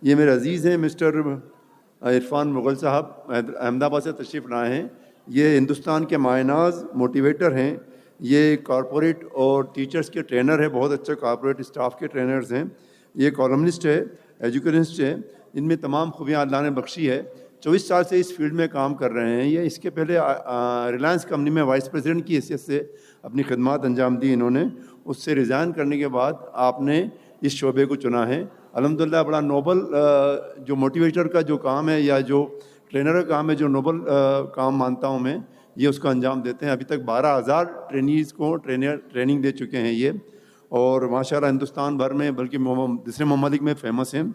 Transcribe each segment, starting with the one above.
ये मेरे अज़ीज़ हैं मिस्टर इरफान मुग़ल साहब, अहमदाबाद से तशरीफ़ लाए हैं। ये हिंदुस्तान के मायनाज मोटिवेटर हैं। ये कॉरपोरेट और टीचर्स के ट्रेनर हैं, बहुत अच्छे कॉरपोरेट स्टाफ के ट्रेनर्स हैं। ये कॉलमनिस्ट है, एजुकेशनिस्ट है। इनमें तमाम खूबियाँ अल्लाह ने बख्शी है। 24 साल से इस फील्ड में काम कर रहे हैं। ये इसके पहले रिलायंस कंपनी में वाइस प्रेसिडेंट की हैसियत से अपनी खिदमत अंजाम दी इन्होंने। उससे रिज़ाइन करने के बाद आपने इस शोबे को चुना है। अल्हम्दुलिल्लाह बड़ा नोबल जो मोटिवेटर का जो काम है या जो ट्रेनर का काम है, जो नोबल काम मानता हूँ मैं, ये उसका अंजाम देते हैं। अभी तक 12,000 ट्रेनीज़ को ट्रेनिंग दे चुके हैं ये, और माशाल्लाह हिंदुस्तान भर में बल्कि दूसरे ममालिक में फ़ेमस हैं।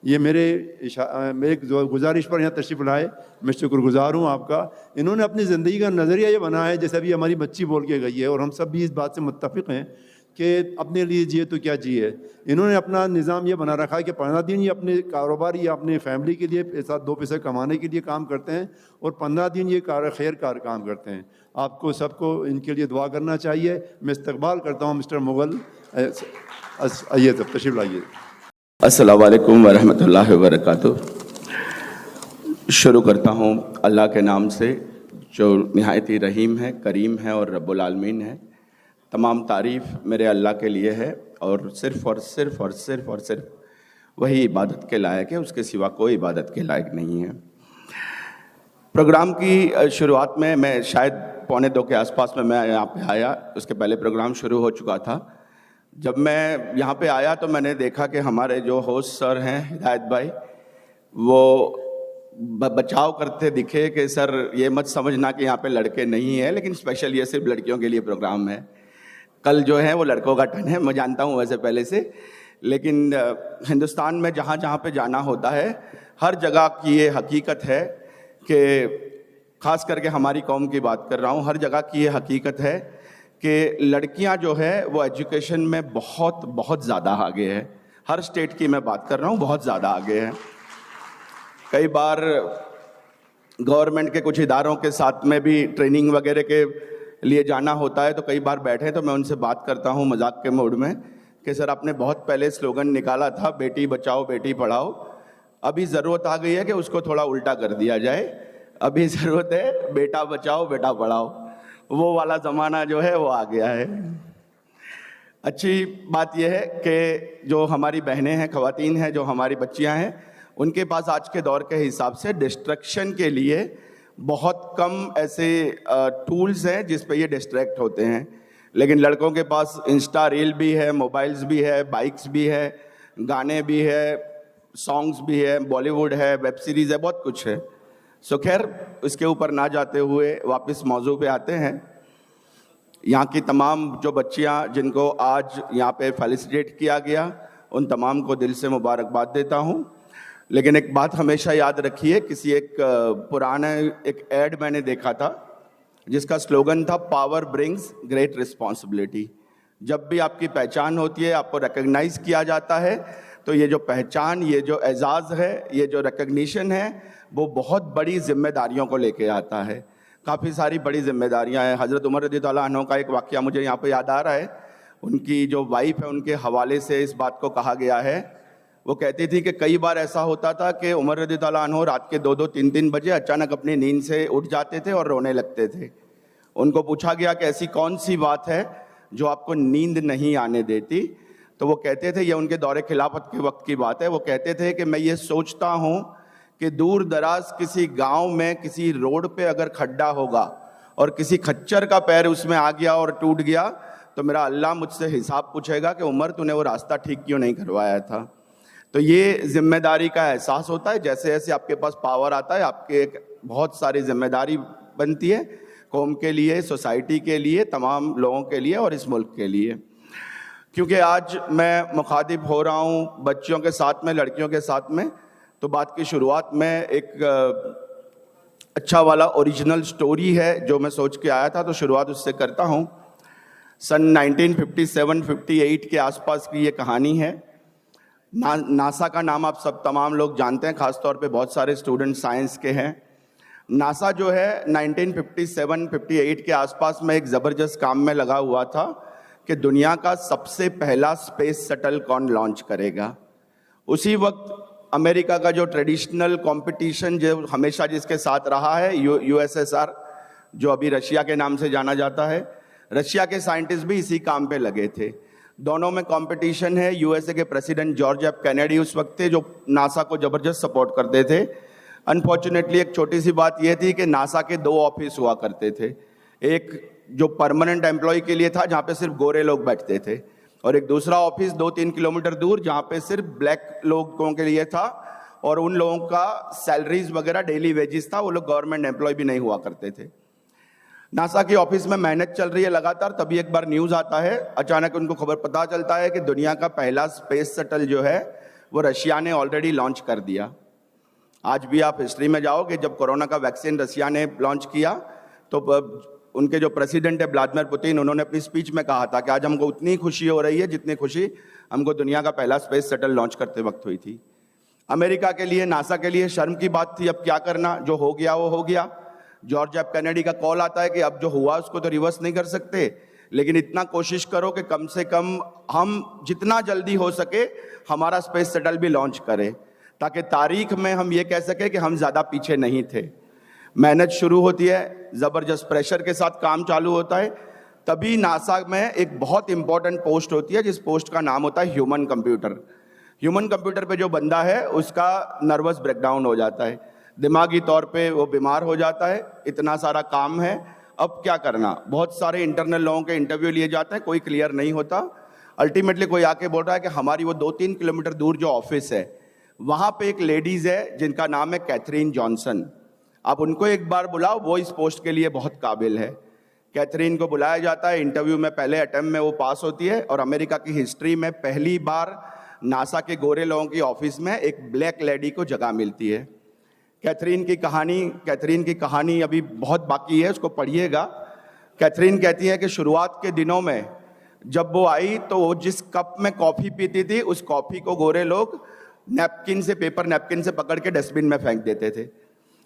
ये मेरे गुजारिश पर यहाँ तशरीफ़ लाए, मैं शुक्रगुज़ार हूँ आपका। इन्होंने अपनी ज़िंदगी का नज़रिया ये बनाया है, जैसे अभी हमारी बच्ची बोल के गई है, और हम सब भी इस बात से मुत्तफ़िक़ हैं कि अपने लिए जिए तो क्या जिए। इन्होंने अपना निज़ाम ये बना रखा है कि 15 दिन ये अपने कारोबार या अपने फैमिली के लिए दो पैसे कमाने के लिए काम करते हैं, और 15 दिन ये खैर काम करते हैं। आपको सबको इनके लिए दुआ करना चाहिए। मैं इस्तकबाल करता हूँ मिस्टर मुग़ल, आइए तब तशरीफ़ लाइए। अस्सलामु अलैकुम वरहमतुल्लाहि वबरकातुह। शुरू करता हूँ अल्लाह के नाम से जो निहायत ही रहीम है, करीम है और रब्बुल आलमीन है। तमाम तारीफ़ मेरे अल्लाह के लिए है, और सिर्फ़ वही इबादत के लायक है, उसके सिवा कोई इबादत के लायक नहीं है। प्रोग्राम की शुरुआत में मैं शायद 1:45 के आसपास में मैं यहाँ पे आया, उसके पहले प्रोग्राम शुरू हो चुका था। जब मैं यहाँ पे आया तो मैंने देखा कि हमारे जो होस्ट सर हैं हिदायत भाई, वो बचाव करते दिखे कि सर ये मत समझना कि यहाँ पे लड़के नहीं हैं, लेकिन स्पेशल ये सिर्फ लड़कियों के लिए प्रोग्राम है। कल जो है वो लड़कों का टर्न है, मैं जानता हूँ वैसे पहले से, लेकिन हिंदुस्तान में जहाँ जहाँ पे जाना होता है हर जगह की ये हकीकत है कि ख़ास करके हमारी कौम की बात कर रहा हूँ, हर जगह की ये हकीकत है कि लड़कियां जो है वो एजुकेशन में बहुत ज़्यादा आगे है। हर स्टेट की मैं बात कर रहा हूँ, बहुत ज़्यादा आगे है। कई बार गवर्नमेंट के कुछ इदारों के साथ में भी ट्रेनिंग वगैरह के लिए जाना होता है, तो कई बार बैठे तो मैं उनसे बात करता हूँ मजाक के मूड में कि सर आपने बहुत पहले स्लोगन निकाला था बेटी बचाओ बेटी पढ़ाओ, अभी ज़रूरत आ गई है कि उसको थोड़ा उल्टा कर दिया जाए। अभी ज़रूरत है बेटा बचाओ बेटा पढ़ाओ, वो वाला ज़माना जो है वो आ गया है। अच्छी बात यह है कि जो हमारी बहनें हैं, ख़वातीन हैं, जो हमारी बच्चियां हैं, उनके पास आज के दौर के हिसाब से डिस्ट्रैक्शन के लिए बहुत कम ऐसे टूल्स हैं जिस पे ये डिस्ट्रैक्ट होते हैं। लेकिन लड़कों के पास इंस्टा रील भी है, मोबाइल्स भी है, बाइक्स भी है, गाने भी है, सॉन्ग्स भी है, बॉलीवुड है, वेब सीरीज़ है, बहुत कुछ है। सो खैर इसके ऊपर ना जाते हुए वापस मौजू पे आते हैं। यहाँ की तमाम जो बच्चियाँ जिनको आज यहाँ पे फेलिसिटेट किया गया, उन तमाम को दिल से मुबारकबाद देता हूँ। लेकिन एक बात हमेशा याद रखिए, किसी एक पुराना एक ऐड मैंने देखा था जिसका स्लोगन था पावर ब्रिंग्स ग्रेट रिस्पॉन्सिबिलिटी। जब भी आपकी पहचान होती है, आपको रिकग्नाइज किया जाता है, तो ये जो पहचान, ये जो एजाज़ है, ये जो रिकग्निशन है, वो बहुत बड़ी जिम्मेदारियों को लेके आता है। काफ़ी सारी बड़ी जिम्मेदारियां हैं। हज़रत उमर रज़ियल्लाहु अन्हु का एक वाक़या मुझे यहाँ पे याद आ रहा है। उनकी जो वाइफ है, उनके हवाले से इस बात को कहा गया है, वो कहती थी कि कई बार ऐसा होता था कि उमर रज़ियल्लाहु अन्हु रात के 2-2, 3-3 बजे अचानक अपनी नींद से उठ जाते थे और रोने लगते थे। उनको पूछा गया कि ऐसी कौन सी बात है जो आपको नींद नहीं आने देती, तो वो कहते थे, ये उनके दौरे खिलाफत के वक्त की बात है, वो कहते थे कि मैं ये सोचता हूँ कि दूर दराज किसी गांव में किसी रोड पे अगर खड्डा होगा और किसी खच्चर का पैर उसमें आ गया और टूट गया, तो मेरा अल्लाह मुझसे हिसाब पूछेगा कि उमर तूने वो रास्ता ठीक क्यों नहीं करवाया था। तो ये जिम्मेदारी का एहसास होता है। जैसे जैसे आपके पास पावर आता है, आपके एक बहुत सारी जिम्मेदारी बनती है कौम के लिए, सोसाइटी के लिए, तमाम लोगों के लिए और इस मुल्क के लिए। क्योंकि आज मैं मुखातिब हो रहा हूँ बच्चियों के साथ में, लड़कियों के साथ में, तो बात की शुरुआत में एक अच्छा वाला ओरिजिनल स्टोरी है जो मैं सोच के आया था, तो शुरुआत उससे करता हूँ। सन 1957-58 के आसपास की ये कहानी है। नासा का नाम आप सब तमाम लोग जानते हैं, ख़ासतौर पे बहुत सारे स्टूडेंट साइंस के हैं। नासा जो है 1957-58 के आसपास में एक ज़बरदस्त काम में लगा हुआ था कि दुनिया का सबसे पहला स्पेस शटल कौन लॉन्च करेगा। उसी वक्त अमेरिका का जो ट्रेडिशनल कंपटीशन जो हमेशा जिसके साथ रहा है, यूएसएसआर, जो अभी रशिया के नाम से जाना जाता है, रशिया के साइंटिस्ट भी इसी काम पे लगे थे। दोनों में कंपटीशन है। यूएसए के प्रेसिडेंट जॉर्ज एफ कैनेडी उस वक्त थे जो नासा को जबरदस्त सपोर्ट करते थे। अनफॉर्चुनेटली एक छोटी सी बात यह थी कि नासा के 2 ऑफिस हुआ करते थे। एक जो परमानेंट एम्प्लॉय के लिए था जहाँ पे सिर्फ गोरे लोग बैठते थे, और एक दूसरा ऑफिस 2-3 किलोमीटर दूर जहाँ पे सिर्फ ब्लैक लोगों के लिए था, और उन लोगों का सैलरीज वगैरह डेली वेजेस था, वो लोग गवर्नमेंट एम्प्लॉय भी नहीं हुआ करते थे। नासा के ऑफिस में मेहनत चल रही है लगातार, तभी एक बार न्यूज़ आता है, अचानक उनको खबर पता चलता है कि दुनिया का पहला स्पेस शटल जो है वो रशिया ने ऑलरेडी लॉन्च कर दिया। आज भी आप हिस्ट्री में जाओगे, जब कोरोना का वैक्सीन रशिया ने लॉन्च किया तो उनके जो प्रेसिडेंट है व्लादिमीर पुतिन, उन्होंने अपनी स्पीच में कहा था कि आज हमको उतनी खुशी हो रही है जितनी खुशी हमको दुनिया का पहला स्पेस शटल लॉन्च करते वक्त हुई थी। अमेरिका के लिए, नासा के लिए शर्म की बात थी। अब क्या करना, जो हो गया वो हो गया। जॉर्ज एफ कैनेडी का कॉल आता है कि अब जो हुआ उसको तो रिवर्स नहीं कर सकते, लेकिन इतना कोशिश करो कि कम से कम हम जितना जल्दी हो सके हमारा स्पेस शटल भी लॉन्च करें, ताकि तारीख में हम ये कह सके कि हम ज़्यादा पीछे नहीं थे। मेहनत शुरू होती है, ज़बरदस्त प्रेशर के साथ काम चालू होता है, तभी नासा में एक बहुत इंपॉर्टेंट पोस्ट होती है, जिस पोस्ट का नाम होता है ह्यूमन कंप्यूटर। ह्यूमन कंप्यूटर पे जो बंदा है उसका नर्वस ब्रेकडाउन हो जाता है, दिमागी तौर पे वो बीमार हो जाता है। इतना सारा काम है, अब क्या करना। बहुत सारे इंटरनल लोगों के इंटरव्यू लिए जाते हैं, कोई क्लियर नहीं होता। अल्टीमेटली कोई आके बोल रहा है कि हमारी वो 2-3 किलोमीटर दूर जो ऑफिस है वहाँ पे एक लेडीज़ है जिनका नाम है कैथरीन जॉनसन। आप उनको एक बार बुलाओ, वो इस पोस्ट के लिए बहुत काबिल है। कैथरीन को बुलाया जाता है, इंटरव्यू में पहले अटेम्प्ट में वो पास होती है, और अमेरिका की हिस्ट्री में पहली बार नासा के गोरे लोगों की ऑफिस में एक ब्लैक लेडी को जगह मिलती है। कैथरीन की कहानी अभी बहुत बाकी है, उसको पढ़िएगा। कैथरीन कहती है कि शुरुआत के दिनों में जब वो आई तो वो जिस कप में कॉफ़ी पीती थी उस कॉफ़ी को गोरे लोग पेपर नैपकिन से पकड़ के डस्टबिन में फेंक देते थे।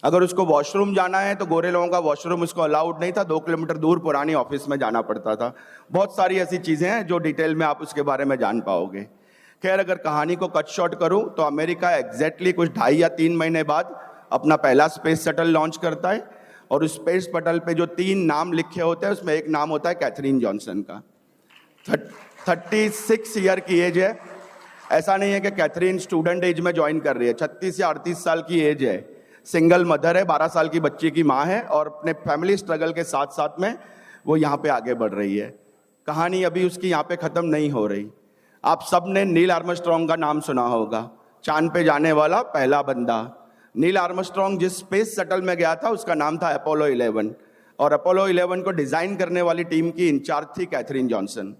अगर उसको वॉशरूम जाना है तो गोरे लोगों का वॉशरूम उसको अलाउड नहीं था, 2 किलोमीटर दूर पुरानी ऑफिस में जाना पड़ता था। बहुत सारी ऐसी चीज़ें हैं जो डिटेल में आप उसके बारे में जान पाओगे। खैर, अगर कहानी को कट शॉर्ट करूं तो अमेरिका एग्जैक्टली कुछ 2.5 या 3 महीने बाद अपना पहला स्पेस शटल लॉन्च करता है, और उस स्पेस शटल पे जो 3 नाम लिखे होते हैं उसमें एक नाम होता है कैथरीन जॉनसन का। 36 ईयर की एज है। ऐसा नहीं है कि कैथरीन स्टूडेंट एज में ज्वाइन कर रही है, 36 या 38 साल की एज है। सिंगल मदर है, 12 साल की बच्ची की माँ है, और अपने फैमिली स्ट्रगल के साथ साथ में वो यहाँ पे आगे बढ़ रही है। कहानी अभी उसकी यहाँ पे ख़त्म नहीं हो रही। आप सब ने नील आर्मस्ट्रॉन्ग का नाम सुना होगा, चांद पे जाने वाला पहला बंदा। नील आर्मस्ट्रॉन्ग जिस स्पेस शटल में गया था उसका नाम था अपोलो 11, और अपोलो 11 को डिज़ाइन करने वाली टीम की इंचार्ज थी कैथरीन जॉनसन।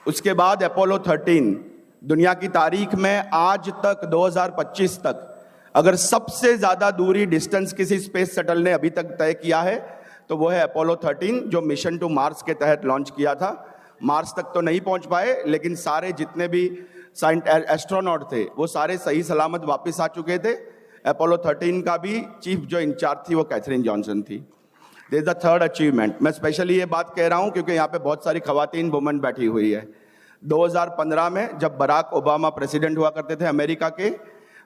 उसके बाद अपोलो 13 दुनिया की तारीख में आज तक 2025 तक अगर सबसे ज़्यादा दूरी डिस्टेंस किसी स्पेस शटल ने अभी तक तय किया है तो वो है अपोलो 13, जो मिशन टू मार्स के तहत लॉन्च किया था। मार्स तक तो नहीं पहुंच पाए, लेकिन सारे जितने भी एस्ट्रोनॉट थे वो सारे सही सलामत वापस आ चुके थे। अपोलो 13 का भी चीफ जो इंचार्ज थी वो कैथरीन जॉनसन थी। This is the third achievement. मैं स्पेशली ये बात कह रहा हूँ क्योंकि यहाँ पे बहुत सारी खवातीन वुमेन बैठी हुई है। 2015 में जब बराक ओबामा प्रेसिडेंट हुआ करते थे अमेरिका के,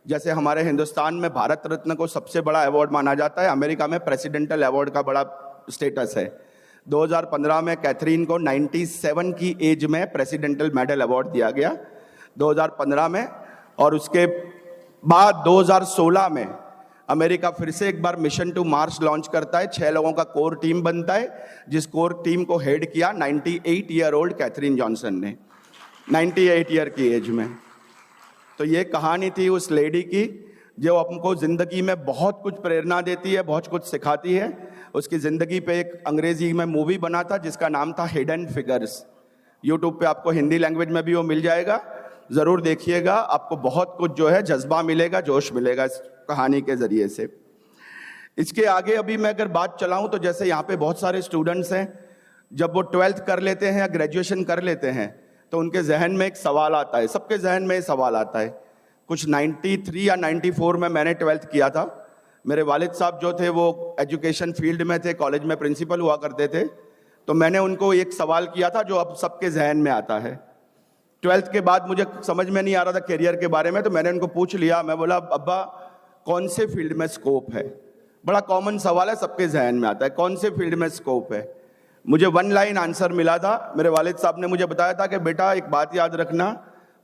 जैसे हमारे हिंदुस्तान में भारत रत्न को सबसे बड़ा अवार्ड माना जाता है, अमेरिका में प्रेसिडेंटल अवार्ड का बड़ा स्टेटस है। 2015 में कैथरीन को 97 की एज में प्रेसिडेंटल मेडल अवार्ड दिया गया 2015 में। और उसके बाद 2016 में अमेरिका फिर से एक बार मिशन टू मार्स लॉन्च करता है। 6 लोगों का कोर टीम बनता है, जिस कोर टीम को हेड किया 98 ईयर ओल्ड कैथरीन जॉनसन ने, 98 ईयर की एज में। तो ये कहानी थी उस लेडी की जो हमको ज़िंदगी में बहुत कुछ प्रेरणा देती है, बहुत कुछ सिखाती है। उसकी ज़िंदगी पे एक अंग्रेजी में मूवी बना था जिसका नाम था हिडन फिगर्स। यूट्यूब पे आपको हिंदी लैंग्वेज में भी वो मिल जाएगा, ज़रूर देखिएगा। आपको बहुत कुछ जो है जज्बा मिलेगा, जोश मिलेगा इस कहानी के ज़रिए से। इसके आगे अभी मैं अगर बात चलाऊं तो जैसे यहाँ पे बहुत सारे स्टूडेंट्स हैं, जब वो 12th कर लेते हैं या ग्रेजुएशन कर लेते हैं तो उनके जहन में एक सवाल आता है, सबके जहन में सवाल आता है। कुछ 93 या 94 में मैंने 12th किया था। मेरे वालिद साहब जो थे वो एजुकेशन फील्ड में थे, कॉलेज में प्रिंसिपल हुआ करते थे। तो मैंने उनको एक सवाल किया था जो अब सबके जहन में आता है 12th के बाद मुझे समझ में नहीं आ रहा था करियर के बारे में, तो मैंने उनको पूछ लिया। मैं बोला अब्बा कौन से फील्ड में स्कोप है? बड़ा कॉमन सवाल है, सबके जहन में आता है, कौन से फील्ड में स्कोप है? मुझे 1 लाइन आंसर मिला था। मेरे वालिद साहब ने मुझे बताया था कि बेटा एक बात याद रखना,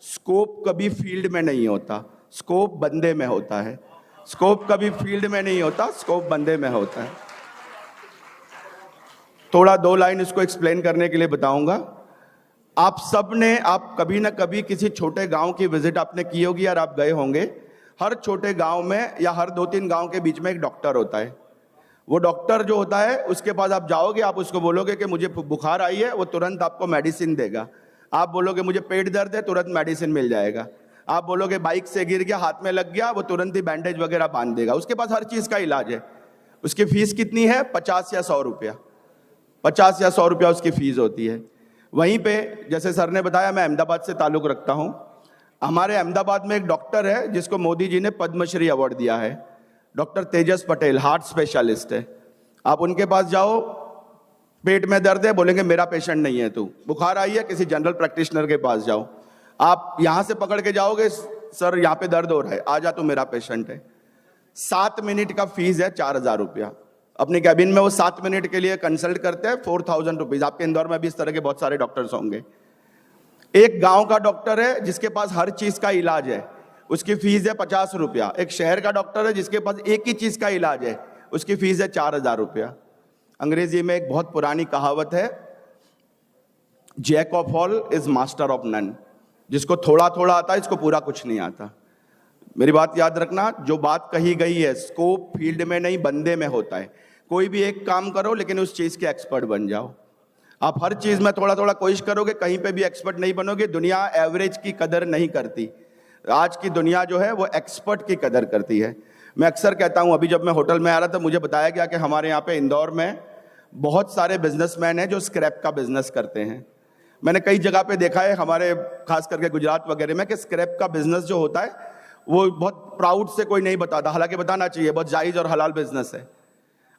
स्कोप कभी फील्ड में नहीं होता, स्कोप बंदे में होता है। स्कोप कभी फील्ड में नहीं होता, स्कोप बंदे में होता है। थोड़ा 2 लाइन इसको एक्सप्लेन करने के लिए बताऊंगा। आप सब ने, आप कभी ना कभी किसी छोटे गांव की विजिट आपने की होगी और आप गए होंगे। हर छोटे गांव में या हर 2-3 गांव के बीच में एक डॉक्टर होता है। वो डॉक्टर जो होता है उसके पास आप जाओगे, आप उसको बोलोगे कि मुझे बुखार आई है, वो तुरंत आपको मेडिसिन देगा। आप बोलोगे मुझे पेट दर्द है, तुरंत मेडिसिन मिल जाएगा। आप बोलोगे बाइक से गिर गया, हाथ में लग गया, वो तुरंत ही बैंडेज वगैरह बांध देगा। उसके पास हर चीज का इलाज है। उसकी फीस कितनी है? 50 या 100 रुपया। 50 या 100 रुपया उसकी फीस होती है। वहीं पे जैसे सर ने बताया, मैं अहमदाबाद से ताल्लुक रखता हूं। हमारे अहमदाबाद में एक डॉक्टर है जिसको मोदी जी ने पद्मश्री अवार्ड दिया है, डॉक्टर तेजस पटेल, हार्ट स्पेशलिस्ट है। आप उनके पास जाओ, पेट में दर्द है, बोलेंगे मेरा पेशेंट नहीं है तू। बुखार आई है, किसी जनरल प्रैक्टिशनर के पास जाओ। आप यहां से पकड़ के जाओगे, सर यहां पे दर्द हो रहा है, आ जा तू मेरा पेशेंट है। 7 मिनट का फीस है 4000 रुपया। अपने कैबिन में वो 7 मिनट के लिए कंसल्ट करते हैं, 4000 रुपीज। आपके इंदौर में भी इस तरह के बहुत सारे डॉक्टर्स होंगे। एक गांव का डॉक्टर है जिसके पास हर चीज का इलाज है, उसकी फीस है 50 रुपया। एक शहर का डॉक्टर है जिसके पास एक ही चीज का इलाज है, उसकी फीस है 4000 रुपया। अंग्रेजी में एक बहुत पुरानी कहावत है, Jack of all is master of none. जिसको थोड़ा थोड़ा आता है, इसको पूरा कुछ नहीं आता। मेरी बात याद रखना, जो बात कही गई है, स्कोप फील्ड में नहीं बंदे में होता है। कोई भी एक काम करो लेकिन उस चीज के एक्सपर्ट बन जाओ। आप हर चीज में थोड़ा थोड़ा कोशिश करोगे, कहीं पे भी एक्सपर्ट नहीं बनोगे। दुनिया एवरेज की कदर नहीं करती। आज की दुनिया जो है वो एक्सपर्ट की कदर करती है। मैं अक्सर कहता हूं, अभी जब मैं होटल में आ रहा था मुझे बताया गया कि हमारे यहाँ पे इंदौर में बहुत सारे बिजनेसमैन हैं जो स्क्रैप का बिजनेस करते हैं। मैंने कई जगह पे देखा है, हमारे खास करके गुजरात वगैरह में, कि स्क्रैप का बिजनेस जो होता है वो बहुत प्राउड से कोई नहीं बताता, हालांकि बताना चाहिए, बहुत जायज और हलाल बिजनेस है।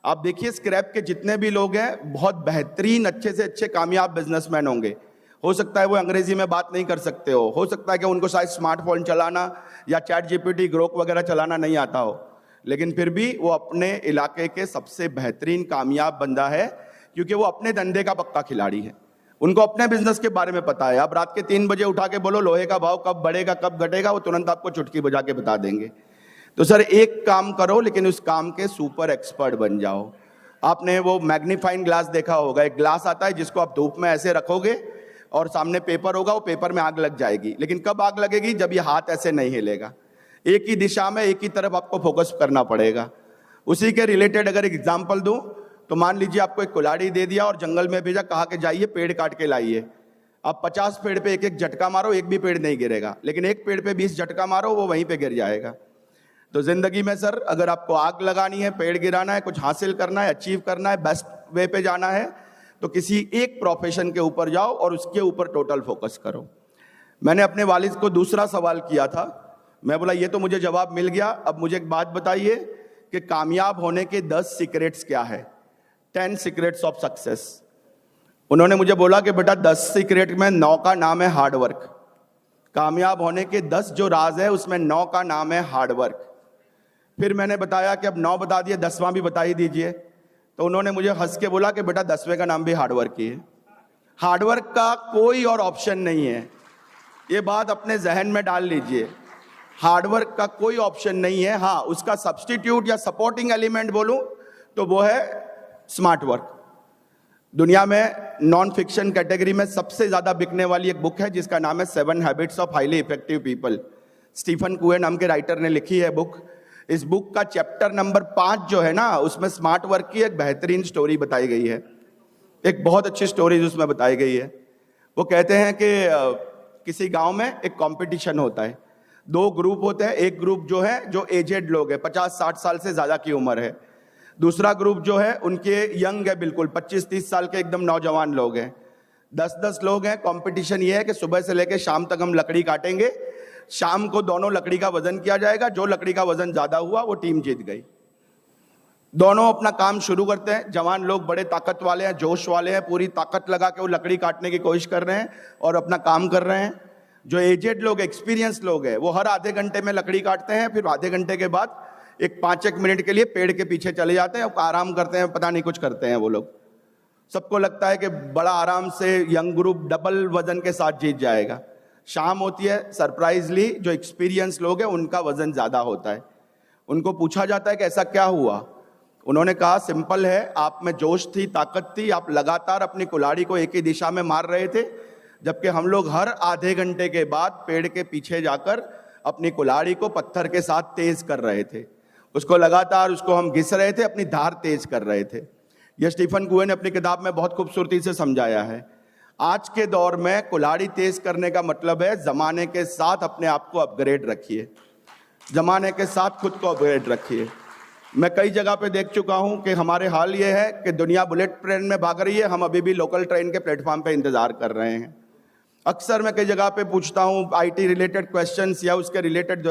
आप देखिए स्क्रैप के जितने भी लोग हैं बहुत बेहतरीन, अच्छे से अच्छे कामयाब बिजनेसमैन होंगे। हो सकता है वो अंग्रेजी में बात नहीं कर सकते हो सकता है कि उनको शायद स्मार्टफोन चलाना या चैट जीपीटी, ग्रोक वगैरह चलाना नहीं आता हो, लेकिन फिर भी वो अपने इलाके के सबसे बेहतरीन कामयाब बंदा है, क्योंकि वो अपने धंधे का पक्का खिलाड़ी है। उनको अपने बिजनेस के बारे में पता है। आप रात के 3 बजे उठा के बोलो लोहे का भाव कब बढ़ेगा कब घटेगा, वो तुरंत आपको चुटकी बजा के बता देंगे। तो सर एक काम करो लेकिन उस काम के सुपर एक्सपर्ट बन जाओ। आपने वो मैग्नीफाइंग ग्लास देखा होगा, एक ग्लास आता है जिसको आप धूप में ऐसे रखोगे और सामने पेपर होगा, वो पेपर में आग लग जाएगी। लेकिन कब आग लगेगी? जब ये हाथ ऐसे नहीं हिलेगा। एक ही दिशा में एक ही तरफ आपको फोकस करना पड़ेगा। उसी के रिलेटेड अगर एग्जाम्पल दूं तो मान लीजिए आपको एक कुल्हाड़ी दे दिया और जंगल में भेजा, कहा कि जाइए पेड़ काट के लाइए। आप 50 पेड़ पे एक एक झटका मारो, एक भी पेड़ नहीं गिरेगा, लेकिन एक पेड़ पे 20 झटका मारो, वो वहीं पे गिर जाएगा। तो जिंदगी में सर अगर आपको आग लगानी है, पेड़ गिराना है, कुछ हासिल करना है, अचीव करना है, बेस्ट वे पे जाना है, तो किसी एक प्रोफेशन के ऊपर जाओ और उसके ऊपर टोटल फोकस करो। मैंने अपने वालिद को दूसरा सवाल किया था। मैं बोला ये तो मुझे जवाब मिल गया, अब मुझे एक बात बताइए कि कामयाब होने के 10 सीक्रेट्स क्या है, 10 सीक्रेट्स ऑफ सक्सेस। उन्होंने मुझे बोला कि बेटा 10 सीक्रेट में 9 का नाम है हार्डवर्क। कामयाब होने के 10 जो राज है उसमें 9 का नाम है हार्डवर्क। फिर मैंने बताया कि अब 9 बता दिए, 10वां भी बता ही दीजिए। तो उन्होंने मुझे हंस के बोला कि बेटा 10वें का नाम भी हार्डवर्क ही है। हार्डवर्क का कोई और ऑप्शन नहीं है, ये बात अपने जहन में डाल लीजिए। हार्डवर्क का कोई ऑप्शन नहीं है। हाँ, उसका सब्स्टिट्यूट या सपोर्टिंग एलिमेंट बोलूं तो वो है स्मार्ट वर्क। दुनिया में नॉन फिक्शन कैटेगरी में सबसे ज्यादा बिकने वाली एक बुक है जिसका नाम है 7 habits of highly effective people. Stephen Covey नाम के राइटर ने लिखी है बुक। इस बुक का चैप्टर नंबर 5 जो है ना, उसमें स्मार्ट वर्क की एक बेहतरीन स्टोरी बताई गई है। एक बहुत अच्छी स्टोरी उसमें बताई गई है। वो कहते हैं कि किसी गांव में एक कंपटीशन होता है। 2 ग्रुप होते हैं। एक ग्रुप जो है जो एजेड लोग है, 50-60 साल से ज्यादा की उम्र है। दूसरा ग्रुप जो है उनके यंग है, बिल्कुल 25-30 साल के एकदम नौजवान लोग हैं। 10-10 लोग हैं। कंपटीशन ये है कि सुबह से लेकर शाम तक हम लकड़ी काटेंगे। शाम को दोनों लकड़ी का वजन किया जाएगा, जो लकड़ी का वजन ज्यादा हुआ वो टीम जीत गई। दोनों अपना काम शुरू करते हैं। जवान लोग बड़े ताकत वाले हैं, जोश वाले हैं, पूरी ताकत लगा के वो लकड़ी काटने की कोशिश कर रहे हैं और अपना काम कर रहे हैं। जो एजेड लोग, एक्सपीरियंस लोग हैं, वो हर आधे घंटे में लकड़ी काटते हैं, फिर आधे घंटे के बाद एक 5-1 मिनट के लिए पेड़ के पीछे चले जाते हैं और आराम करते हैं, पता नहीं कुछ करते हैं वो लोग। सबको लगता है कि बड़ा आराम से यंग ग्रुप डबल वजन के साथ जीत जाएगा। शाम होती है, सरप्राइजली जो एक्सपीरियंस लोग हैं उनका वजन ज्यादा होता है। उनको पूछा जाता है कि ऐसा क्या हुआ। उन्होंने कहा सिंपल है, आप में जोश थी, ताकत थी, आप लगातार अपनी कुल्हाड़ी को एक ही दिशा में मार रहे थे, जबकि हम लोग हर आधे घंटे के बाद पेड़ के पीछे जाकर अपनी कुल्हाड़ी को पत्थर के साथ तेज कर रहे थे, उसको लगातार उसको हम घिस रहे थे, अपनी धार तेज कर रहे थे। यह स्टीफन कोवे ने अपनी किताब में बहुत खूबसूरती से समझाया है। आज के दौर में कुल्हाड़ी तेज करने का मतलब है जमाने के साथ अपने आप को अपग्रेड रखिए, जमाने के साथ खुद को अपग्रेड रखिए। मैं कई जगह पे देख चुका हूं कि हमारे हाल ये है कि दुनिया बुलेट ट्रेन में भाग रही है, हम अभी भी लोकल ट्रेन के प्लेटफॉर्म पे इंतजार कर रहे हैं। अक्सर मैं कई जगह पे पूछता हूं आईटी रिलेटेड क्वेश्चंस या उसके रिलेटेड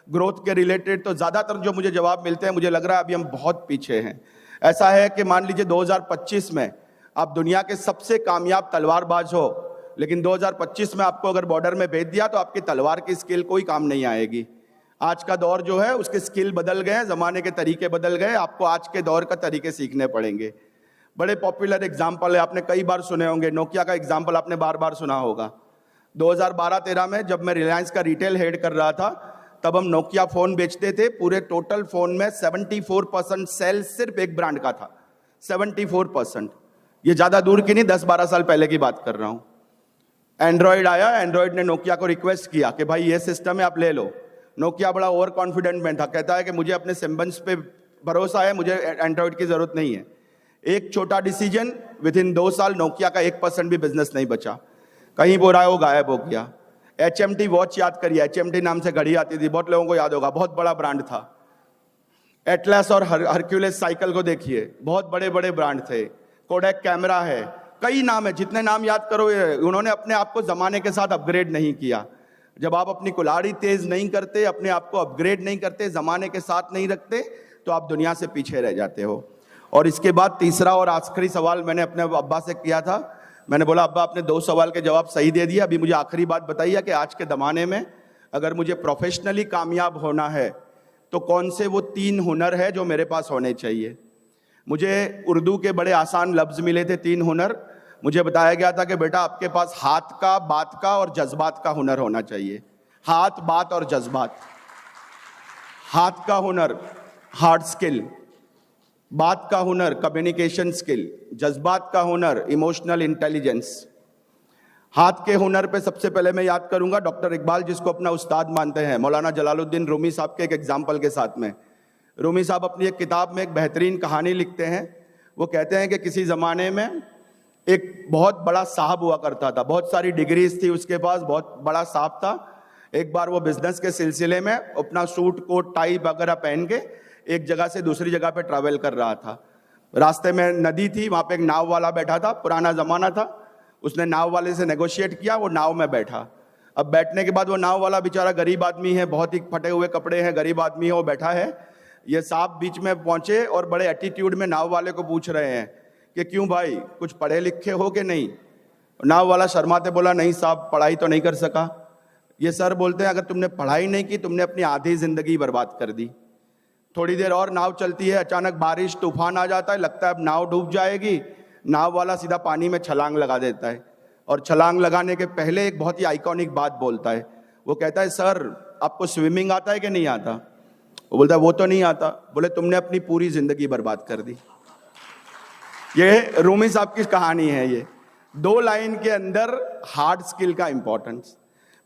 ग्रोथ के रिलेटेड, तो ज़्यादातर जो मुझे जवाब मिलते हैं, मुझे लग रहा है अभी हम बहुत पीछे हैं। ऐसा है कि मान लीजिए 2025 में आप दुनिया के सबसे कामयाब तलवारबाज हो, लेकिन 2025 में आपको अगर बॉर्डर में भेज दिया तो आपकी तलवार की स्किल कोई काम नहीं आएगी। आज का दौर जो है उसके स्किल बदल गए हैं, ज़माने के तरीके बदल गए, आपको आज के दौर का तरीके सीखने पड़ेंगे। बड़े पॉपुलर एग्जाम्पल है, आपने कई बार सुने होंगे, नोकिया का एग्जाम्पल आपने बार बार सुना होगा। 2012-13 में जब मैं रिलायंस का रिटेल हेड कर रहा था, तब हम नोकिया फ़ोन बेचते थे। पूरे टोटल फ़ोन में 74% सेल सिर्फ एक ब्रांड का था, 74%। ये ज़्यादा दूर की नहीं, 10-12 साल पहले की बात कर रहा हूँ। एंड्रॉयड आया, एंड्रॉयड ने नोकिया को रिक्वेस्ट किया कि भाई ये सिस्टम है, आप ले लो। नोकिया बड़ा ओवर कॉन्फिडेंट में था, कहता है कि मुझे अपने सिम्बन्स पे भरोसा है, मुझे एंड्रॉयड की ज़रूरत नहीं है। एक छोटा डिसीजन, विद इन 2 साल नोकिया का 1% भी बिजनेस नहीं बचा, कहीं बोल रहा है वो गायब हो गया। HMT वॉच याद करिए, HMT नाम से घड़ी आती थी, बहुत लोगों को याद होगा, बहुत बड़ा ब्रांड था। एटलस और हरक्यूलिस साइकिल को देखिए, बहुत बड़े बड़े ब्रांड थे। कोडेक कैमरा है, कई नाम है, जितने नाम याद करो, उन्होंने अपने आप को जमाने के साथ अपग्रेड नहीं किया। जब आप अपनी कुल्हाड़ी तेज नहीं करते, अपने आप को अपग्रेड नहीं करते, जमाने के साथ नहीं रखते, तो आप दुनिया से पीछे रह जाते हो। और इसके बाद तीसरा और आखिरी सवाल मैंने अपने अब्बा से किया था। मैंने बोला अब्बा आपने 2 सवाल के जवाब सही दे दिया, अभी मुझे आखिरी बात बताइए कि आज के ज़माने में अगर मुझे प्रोफेशनली कामयाब होना है तो कौन से वो 3 हुनर है जो मेरे पास होने चाहिए। मुझे उर्दू के बड़े आसान लफ्ज़ मिले थे, 3 हुनर। मुझे बताया गया था कि बेटा आपके पास हाथ का, बात का और जज्बात का हुनर होना चाहिए। हाथ, बात और जज्बात। हाथ का हुनर हार्ड स्किल, बात का हुनर कम्युनिकेशन स्किल, जज्बात का हुनर इमोशनल इंटेलिजेंस। हाथ के हुनर पे सबसे पहले मैं याद करूंगा डॉक्टर इकबाल, जिसको अपना उस्ताद मानते हैं, मौलाना जलालुद्दीन रूमी साहब के एक एग्जाम्पल के साथ में। रूमी साहब अपनी एक किताब में एक बेहतरीन कहानी लिखते हैं। वो कहते हैं कि किसी ज़माने में एक बहुत बड़ा साहब हुआ करता था, बहुत सारी डिग्रीज थी उसके पास, बहुत बड़ा साहब था। एक बार वो बिजनेस के सिलसिले में अपना सूट कोट टाई वगैरह पहन के एक जगह से दूसरी जगह पे ट्रैवल कर रहा था। रास्ते में नदी थी, वहाँ पे एक नाव वाला बैठा था, पुराना ज़माना था। उसने नाव वाले से नेगोशिएट किया, वो नाव में बैठा। अब बैठने के बाद वो नाव वाला बेचारा गरीब आदमी है, बहुत ही फटे हुए कपड़े हैं, गरीब आदमी है, वो बैठा है। ये साहब बीच में पहुंचे और बड़े एटीट्यूड में नाव वाले को पूछ रहे हैं कि क्यों भाई, कुछ पढ़े लिखे हो कि नहीं। नाव वाला शर्माते बोला नहीं साहब, पढ़ाई तो नहीं कर सका। ये सर बोलते हैं अगर तुमने पढ़ाई नहीं की, तुमने अपनी आधी जिंदगी बर्बाद कर दी। थोड़ी देर और नाव चलती है, अचानक बारिश तूफान आ जाता है, लगता है अब नाव डूब जाएगी। नाव वाला सीधा पानी में छलांग लगा देता है और छलांग लगाने के पहले एक बहुत ही आइकॉनिक बात बोलता है। वो कहता है सर आपको स्विमिंग आता है कि नहीं आता। वो बोलता है वो तो नहीं आता। बोले तुमने अपनी पूरी जिंदगी बर्बाद कर दी। ये रूमी साहब की कहानी है। ये 2 लाइन के अंदर हार्ड स्किल का इंपॉर्टेंस।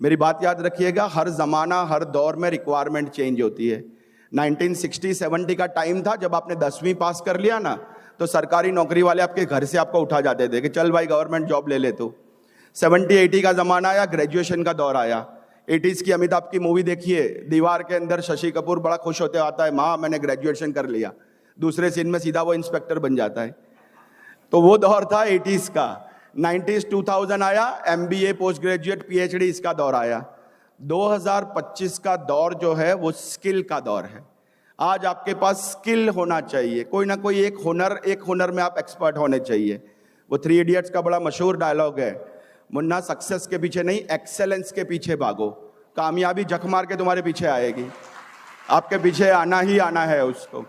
मेरी बात याद रखिएगा, हर जमाना हर दौर में रिक्वायरमेंट चेंज होती है। 1960-70 का टाइम था जब आपने 10वीं पास कर लिया ना, तो सरकारी नौकरी वाले आपके घर से आपको उठा जाते थे कि चल भाई गवर्नमेंट जॉब ले ले तू। 70-80 का जमाना आया, ग्रेजुएशन का दौर आया। 80s की अमिताभ की मूवी देखिए, दीवार के अंदर शशि कपूर बड़ा खुश होते आता है, माँ मैंने ग्रेजुएशन कर लिया। दूसरे सीन में सीधा वो इंस्पेक्टर बन जाता है। तो वो दौर था 80s का। 90s 2000 आया, MBA पोस्ट ग्रेजुएट PhD इसका दौर आया। 2025 का दौर जो है वो स्किल का दौर है। आज आपके पास स्किल होना चाहिए, कोई ना कोई एक हुनर में आप एक्सपर्ट होने चाहिए। वो 3 इडियट्स का बड़ा मशहूर डायलॉग है। मुन्ना सक्सेस के पीछे नहीं, एक्सेलेंस के पीछे भागो। कामयाबी जख मार के तुम्हारे पीछे आएगी, आपके पीछे आना ही आना है उसको।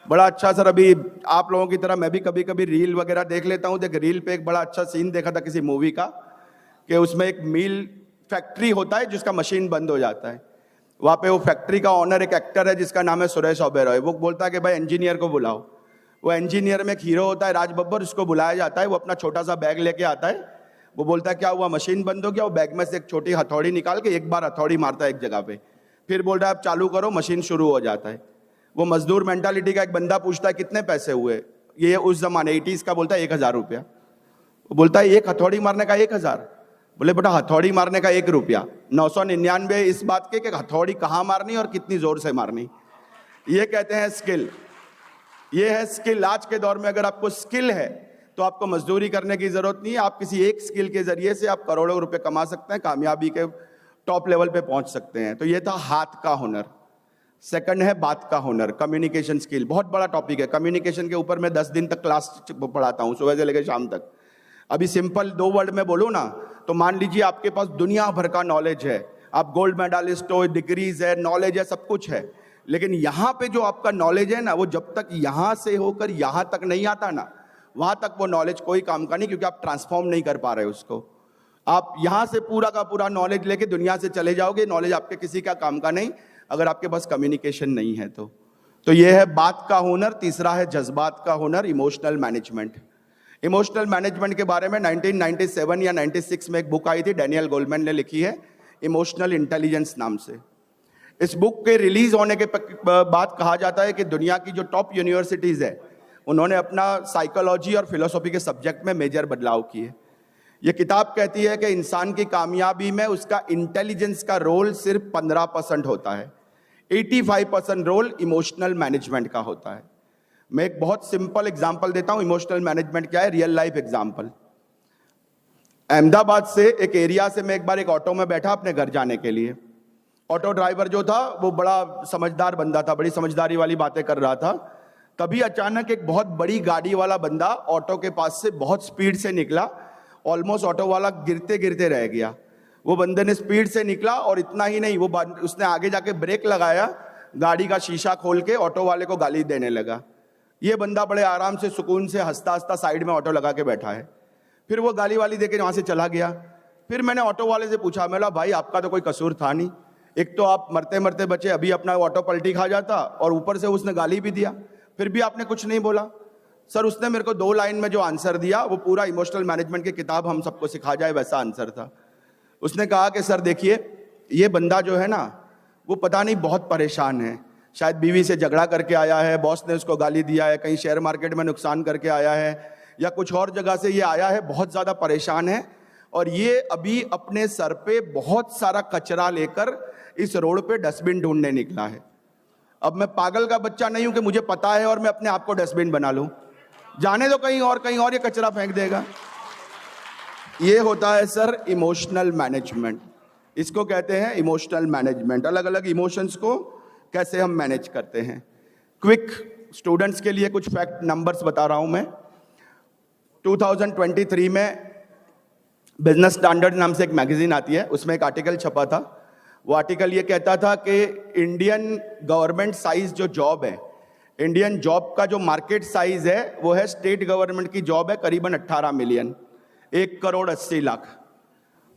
बड़ा अच्छा सर, अभी आप लोगों की तरह मैं भी कभी कभी रील वगैरह देख लेता हूँ। देख रील पे एक बड़ा अच्छा सीन देखा था किसी मूवी का, कि उसमें एक मील फैक्ट्री होता है जिसका मशीन बंद हो जाता है। वहाँ पे वो फैक्ट्री का ओनर एक एक्टर है जिसका नाम है सुरेश ओबेरॉय। वो बोलता है कि भाई इंजीनियर को बुलाओ। वो इंजीनियर में एक हीरो होता है राज बब्बर, उसको बुलाया जाता है। वो अपना छोटा सा बैग लेके आता है। वो बोलता है क्या हुआ, मशीन बंद हो गया। वो बैग में से एक छोटी हथौड़ी निकाल के एक बार हथौड़ी मारता है एक जगह पे, फिर बोल रहा है अब चालू करो, मशीन शुरू हो जाता है। वो मजदूर मेंटालिटी का एक बंदा पूछता है कितने पैसे हुए, ये उस जमाने 80s का, बोलता है 1000 रुपया। वो बोलता है एक हथौड़ी मारने का 1000? बोले बेटा हथौड़ी मारने का 1 रुपया। 999 इस बात के कि हथौड़ी कहाँ मारनी और कितनी जोर से मारनी। ये कहते हैं स्किल। ये है स्किल। आज के दौर में अगर आपको स्किल है तो आपको मजदूरी करने की जरूरत नहीं है। आप किसी एक स्किल के जरिए से आप करोड़ों रुपए कमा सकते हैं, कामयाबी के टॉप लेवल पे पहुंच सकते हैं। तो ये था हाथ का हुनर। सेकंड है बात का हुनर, कम्युनिकेशन स्किल। बहुत बड़ा टॉपिक है कम्युनिकेशन के ऊपर। मैं 10 दिन तक क्लास पढ़ाता हूँ, सुबह से लेकर शाम तक। अभी सिंपल 2 वर्ड में बोलूँ ना तो मान लीजिए आपके पास दुनिया भर का नॉलेज है, आप गोल्ड मेडलिस्ट हो, डिग्रीज है, नॉलेज है, सब कुछ है, लेकिन यहाँ पे जो आपका नॉलेज है ना, वो जब तक यहाँ से होकर यहाँ तक नहीं आता ना, वहां तक वो नॉलेज कोई काम का नहीं, क्योंकि आप ट्रांसफॉर्म नहीं कर पा रहे उसको। आप यहाँ से पूरा का पूरा नॉलेज लेके दुनिया से चले जाओगे, नॉलेज आपके किसी का काम का नहीं अगर आपके पास कम्युनिकेशन नहीं है तो ये है बात का हुनर। तीसरा है जज्बात का हुनर, इमोशनल मैनेजमेंट। इमोशनल मैनेजमेंट के बारे में 1997 या 96 में एक बुक आई थी, डैनियल गोलमैन ने लिखी है, इमोशनल इंटेलिजेंस नाम से। इस बुक के रिलीज होने के बाद कहा जाता है कि दुनिया की जो टॉप यूनिवर्सिटीज है उन्होंने अपना साइकोलॉजी और फिलोसॉफी के सब्जेक्ट में मेजर बदलाव किए। ये किताब कहती है कि इंसान की कामयाबी में उसका इंटेलिजेंस का रोल सिर्फ 15% होता है, 85% रोल इमोशनल मैनेजमेंट का होता है। मैं एक बहुत सिंपल एग्जांपल देता हूं, इमोशनल मैनेजमेंट क्या है, रियल लाइफ एग्जांपल। अहमदाबाद से एक एरिया से मैं एक बार एक ऑटो में बैठा अपने घर जाने के लिए। ऑटो ड्राइवर जो था वो बड़ा समझदार बंदा था, बड़ी समझदारी वाली बातें कर रहा था। तभी अचानक एक बहुत बड़ी गाड़ी वाला बंदा ऑटो के पास से बहुत स्पीड से निकला। ऑलमोस्ट ऑटो वाला गिरते गिरते रह गया। वो बंदे ने स्पीड से निकला और इतना ही नहीं, वो उसने आगे जाके ब्रेक लगाया, गाड़ी का शीशा खोल के ऑटो वाले को गाली देने लगा। ये बंदा बड़े आराम से सुकून से हंसता हंसता साइड में ऑटो लगा के बैठा है। फिर वो गाली वाली देके वहां से चला गया। फिर मैंने ऑटो वाले से पूछा, मैं बोला भाई आपका तो कोई कसूर था नहीं, एक तो आप मरते मरते बचे, अभी अपना ऑटो पलटी खा जाता और ऊपर से उसने गाली भी दिया, फिर भी आपने कुछ नहीं बोला। सर उसने मेरे को 2 लाइन में जो आंसर दिया वो पूरा इमोशनल मैनेजमेंट की किताब हम सबको सिखा जाए वैसा आंसर था। उसने कहा कि सर देखिए ये बंदा जो है ना वो पता नहीं बहुत परेशान है, शायद बीवी से झगड़ा करके आया है, बॉस ने उसको गाली दिया है, कहीं शेयर मार्केट में नुकसान करके आया है या कुछ और जगह से ये आया है, बहुत ज़्यादा परेशान है और ये अभी अपने सर पे बहुत सारा कचरा लेकर इस रोड पे डस्टबिन ढूंढने निकला है। अब मैं पागल का बच्चा नहीं हूं कि मुझे पता है और मैं अपने आप को डस्टबिन बना लूं, जाने दो कहीं और ये कचरा फेंक देगा। ये होता है सर इमोशनल मैनेजमेंट, इसको कहते हैं इमोशनल मैनेजमेंट। अलग अलग इमोशंस को कैसे हम मैनेज करते हैं। क्विक स्टूडेंट्स के लिए कुछ फैक्ट नंबर्स बता रहा हूं मैं। 2023 में बिजनेस स्टैंडर्ड नाम से एक मैगजीन आती है, उसमें एक आर्टिकल छपा था। वो आर्टिकल ये कहता था कि इंडियन गवर्नमेंट साइज जो जॉब है, इंडियन जॉब का जो मार्केट साइज है वो है, स्टेट गवर्नमेंट की जॉब है करीबन 18 मिलियन, 1,80,00,000,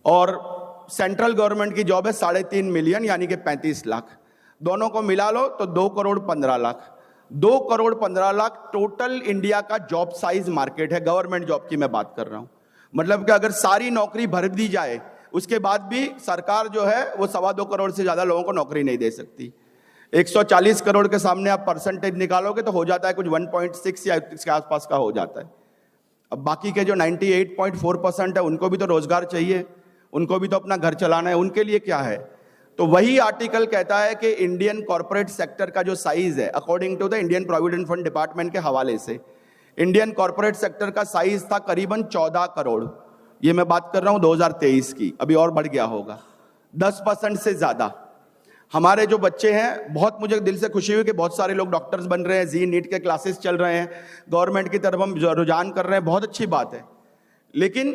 और सेंट्रल गवर्नमेंट की जॉब है 3.5 मिलियन यानी कि 35 लाख। दोनों को मिला लो तो 2,15,00,000। 2,15,00,000 टोटल इंडिया का जॉब साइज मार्केट है, गवर्नमेंट जॉब की मैं बात कर रहा हूं। मतलब कि अगर सारी नौकरी भर दी जाए उसके बाद भी सरकार जो है वो 2.25 करोड़ से ज्यादा लोगों को नौकरी नहीं दे सकती। 140 करोड़ के सामने आप परसेंटेज निकालोगे तो हो जाता है कुछ 1.6 या इसके आसपास का हो जाता है। अब बाकी के जो 98.4% है उनको भी तो रोजगार चाहिए, उनको भी तो अपना घर चलाना है, उनके लिए क्या है। तो वही आर्टिकल कहता है कि इंडियन कॉर्पोरेट सेक्टर का जो साइज है, according to the Indian provident fund department के हवाले से, इंडियन कॉर्पोरेट सेक्टर का साइज था करीबन 14 करोड़। ये मैं बात कर रहा हूं 2023 की, अभी और बढ़ गया होगा 10% से ज्यादा। हमारे जो बच्चे हैं, बहुत मुझे दिल से खुशी हुई कि बहुत सारे लोग डॉक्टर्स बन रहे हैं, जी नीट के क्लासेस चल रहे हैं, गवर्नमेंट की तरफ हम रुझान कर रहे हैं, बहुत अच्छी बात है। लेकिन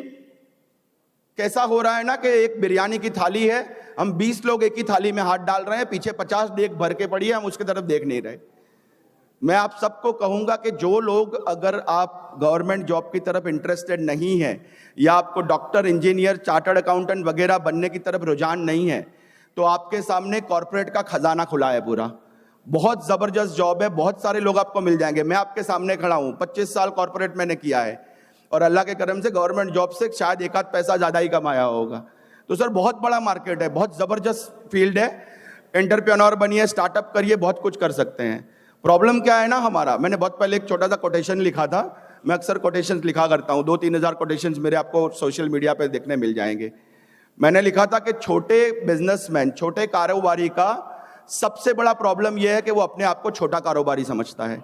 कैसा हो रहा है ना कि एक बिरयानी की थाली है, हम 20 लोग एक ही थाली में हाथ डाल रहे हैं, पीछे 50 देख भर के पड़ी है, हम उसकी तरफ देख नहीं रहे। मैं आप सबको कहूंगा कि जो लोग, अगर आप गवर्नमेंट जॉब की तरफ इंटरेस्टेड नहीं है या आपको डॉक्टर, इंजीनियर, चार्टर्ड अकाउंटेंट वगैरह बनने की तरफ रुझान नहीं है, तो आपके सामने कॉर्पोरेट का खजाना खुला है पूरा। बहुत जबरदस्त जॉब है, बहुत सारे लोग आपको मिल जाएंगे। मैं आपके सामने खड़ा हूं, 25 साल कॉर्पोरेट मैंने किया है और अल्लाह के करम से गवर्नमेंट जॉब से शायद एक आध पैसा ज्यादा ही कमाया होगा। तो सर बहुत बड़ा मार्केट है, बहुत जबरदस्त फील्ड है। एंटरप्रेन्योर बनिए, स्टार्टअप करिए, बहुत कुछ कर सकते हैं। प्रॉब्लम क्या है ना हमारा, मैंने बहुत पहले एक छोटा सा कोटेशन लिखा था, मैं अक्सर कोटेशंस लिखा करता हूं, 2-3 हज़ार कोटेशंस मेरे आपको सोशल मीडिया पे देखने मिल जाएंगे। मैंने लिखा था कि छोटे बिजनेसमैन, छोटे कारोबारी का सबसे बड़ा प्रॉब्लम यह है कि वो अपने आप को छोटा कारोबारी समझता है,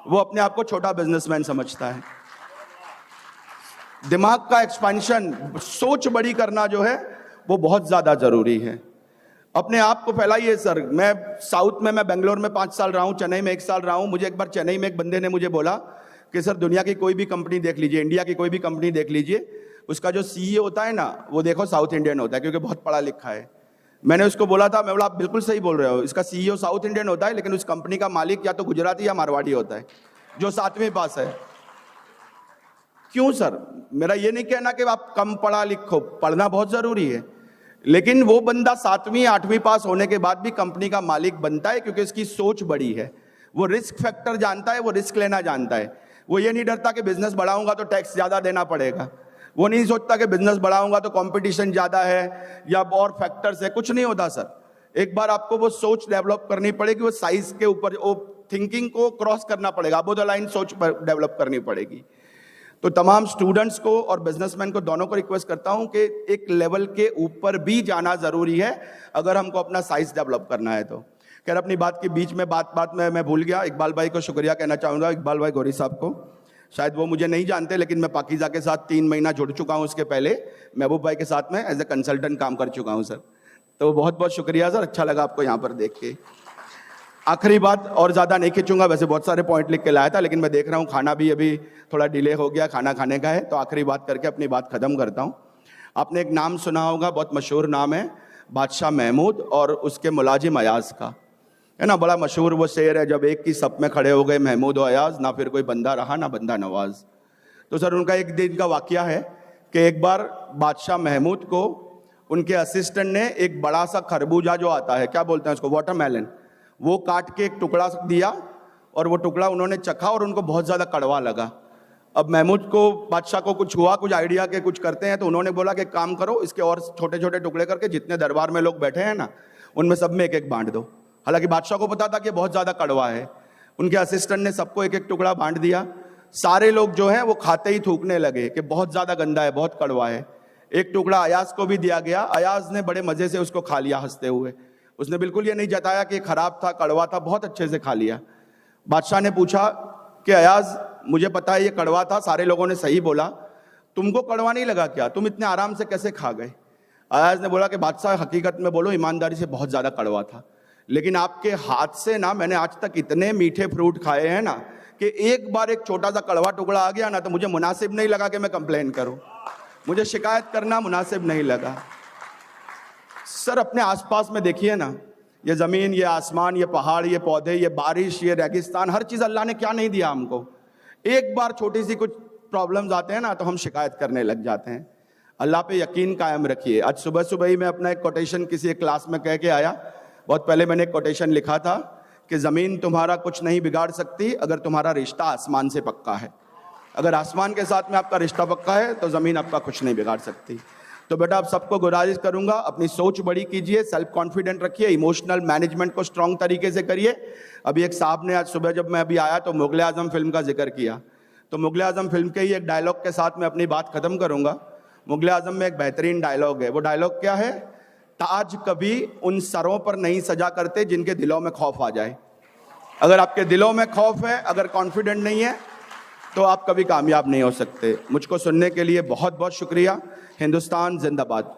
वो अपने आप को छोटा बिजनेसमैन समझता है। दिमाग का एक्सपेंशन, सोच बड़ी करना जो है वो बहुत ज्यादा जरूरी है। अपने आप को फैलाइए सर। मैं साउथ में, मैं बेंगलोर में 5 साल रहा हूं, चेन्नई में 1 साल रहा हूं। मुझे एक बार चेन्नई में एक बंदे ने मुझे बोला कि सर दुनिया की कोई भी कंपनी देख लीजिए, इंडिया की कोई भी कंपनी देख लीजिए, उसका जो सीईओ होता है ना, वो देखो साउथ इंडियन होता है, क्योंकि बहुत पढ़ा लिखा है। मैंने उसको बोला था, मैं बोला आप बिल्कुल सही बोल रहे हो, इसका सीईओ साउथ इंडियन होता है, लेकिन उस कंपनी का मालिक या तो गुजराती या मारवाड़ी होता है, जो 7वीं पास है। क्यों सर? मेरा ये नहीं कहना कि आप कम पढ़ा लिखो, पढ़ना बहुत जरूरी है, लेकिन वो बंदा 7वीं 8वीं पास होने के बाद भी कंपनी का मालिक बनता है, क्योंकि उसकी सोच बड़ी है, वो रिस्क फैक्टर जानता है, वो रिस्क लेना जानता है। वो ये नहीं डरता कि बिजनेस बढ़ाऊंगा तो टैक्स ज्यादा देना पड़ेगा, वो नहीं सोचता कि बिजनेस बढ़ाऊंगा तो कंपटीशन ज्यादा है या और फैक्टर्स है, कुछ नहीं होता सर। एक बार आपको वो सोच डेवलप करनी पड़ेगी, वो साइज के ऊपर, वो थिंकिंग को क्रॉस करना पड़ेगा, अबव द लाइन सोच डेवलप करनी पड़ेगी। तो तमाम स्टूडेंट्स को और बिजनेसमैन को, दोनों को रिक्वेस्ट करता हूं कि एक लेवल के ऊपर भी जाना जरूरी है अगर हमको अपना साइज डेवलप करना है तो। खैर, अपनी बात के बीच में बात में मैं भूल गया, इकबाल भाई को शुक्रिया कहना चाहूंगा, इकबाल भाई गौरी साहब को। शायद वो मुझे नहीं जानते, लेकिन मैं पाकीज़ा के साथ 3 महीना जुड़ चुका हूं। उसके पहले महबूब भाई के साथ में एज ए कंसल्टेंट काम कर चुका हूं सर। तो बहुत बहुत शुक्रिया सर, अच्छा लगा आपको यहाँ पर देख के। आखिरी बात, और ज़्यादा नहीं खींचूंगा, वैसे बहुत सारे पॉइंट लिख के लाया था, लेकिन मैं देख रहा हूँ खाना भी अभी थोड़ा डिले हो गया, खाना खाने का है, तो आखिरी बात करके अपनी बात खत्म करता हूँ। आपने एक नाम सुना होगा, बहुत मशहूर नाम है, बादशाह महमूद और उसके मुलाजिम अयाज का, है ना। बड़ा मशहूर वो शेर है, जब एक की सप में खड़े हो गए महमूद और अयाज, ना फिर कोई बंदा रहा ना बंदा नवाज। तो सर उनका एक दिन का वाकया है कि एक बार बादशाह महमूद को उनके असिस्टेंट ने एक बड़ा सा खरबूजा जो आता है, क्या बोलते हैं उसको, वाटरमेलन, वो काट के एक टुकड़ा दिया और वो टुकड़ा उन्होंने चखा और उनको बहुत ज़्यादा कड़वा लगा। अब महमूद को, बादशाह को कुछ हुआ, कुछ आइडिया के कुछ करते हैं, तो उन्होंने बोला कि काम करो, इसके और छोटे छोटे टुकड़े करके जितने दरबार में लोग बैठे हैं ना, उनमें सब में एक एक बांट दो। हालांकि बादशाह को पता था कि बहुत ज़्यादा कड़वा है। उनके असिस्टेंट ने सबको एक एक टुकड़ा बांट दिया। सारे लोग जो हैं वो खाते ही थूकने लगे कि बहुत ज़्यादा गंदा है, बहुत कड़वा है। एक टुकड़ा अयाज को भी दिया गया, अयाज ने बड़े मज़े से उसको खा लिया हंसते हुए। उसने बिल्कुल ये नहीं जताया कि खराब था, कड़वा था, बहुत अच्छे से खा लिया। बादशाह ने पूछा कि अयाज, मुझे पता है ये कड़वा था, सारे लोगों ने सही बोला, तुमको कड़वा नहीं लगा क्या? तुम इतने आराम से कैसे खा गए? अयाज ने बोला कि बादशाह, हकीकत में बोलो, ईमानदारी से बहुत ज़्यादा कड़वा था, लेकिन आपके हाथ से ना मैंने आज तक इतने मीठे फ्रूट खाए हैं ना कि एक बार एक छोटा सा कड़वा टुकड़ा आ गया ना तो मुझे मुनासिब नहीं लगा कि मैं कंप्लेन करूं, मुझे शिकायत करना मुनासिब नहीं लगा। सर अपने आसपास में देखिए ना, ये ज़मीन, ये आसमान, ये पहाड़, ये पौधे, ये बारिश, ये रेगिस्तान, हर चीज़ अल्लाह ने क्या नहीं दिया हमको। एक बार छोटी सी कुछ प्रॉब्लम्स आते हैं ना तो हम शिकायत करने लग जाते हैं। अल्लाह पे यकीन कायम रखिए। आज सुबह सुबह ही मैं अपना एक कोटेशन किसी एक क्लास में कह के आया। बहुत पहले मैंने एक कोटेशन लिखा था कि ज़मीन तुम्हारा कुछ नहीं बिगाड़ सकती अगर तुम्हारा रिश्ता आसमान से पक्का है। अगर आसमान के साथ में आपका रिश्ता पक्का है तो ज़मीन आपका कुछ नहीं बिगाड़ सकती। तो बेटा आप सबको गुजारिश करूंगा, अपनी सोच बड़ी कीजिए, सेल्फ कॉन्फिडेंट रखिए, इमोशनल मैनेजमेंट को स्ट्रॉन्ग तरीके से करिए। अभी एक साहब ने आज सुबह जब मैं अभी आया तो मुगल आजम फिल्म का जिक्र किया, तो मुगल आजम फिल्म के ही एक डायलॉग के साथ मैं अपनी बात खत्म करूंगा। मुगल आजम में एक बेहतरीन डायलॉग है, वो डायलॉग क्या है, ताज कभी उन सरों पर नहीं सजा करते जिनके दिलों में खौफ आ जाए। अगर आपके दिलों में खौफ है, अगर कॉन्फिडेंट नहीं है, तो आप कभी कामयाब नहीं हो सकते। मुझको सुनने के लिए बहुत बहुत शुक्रिया। हिंदुस्तान जिंदाबाद।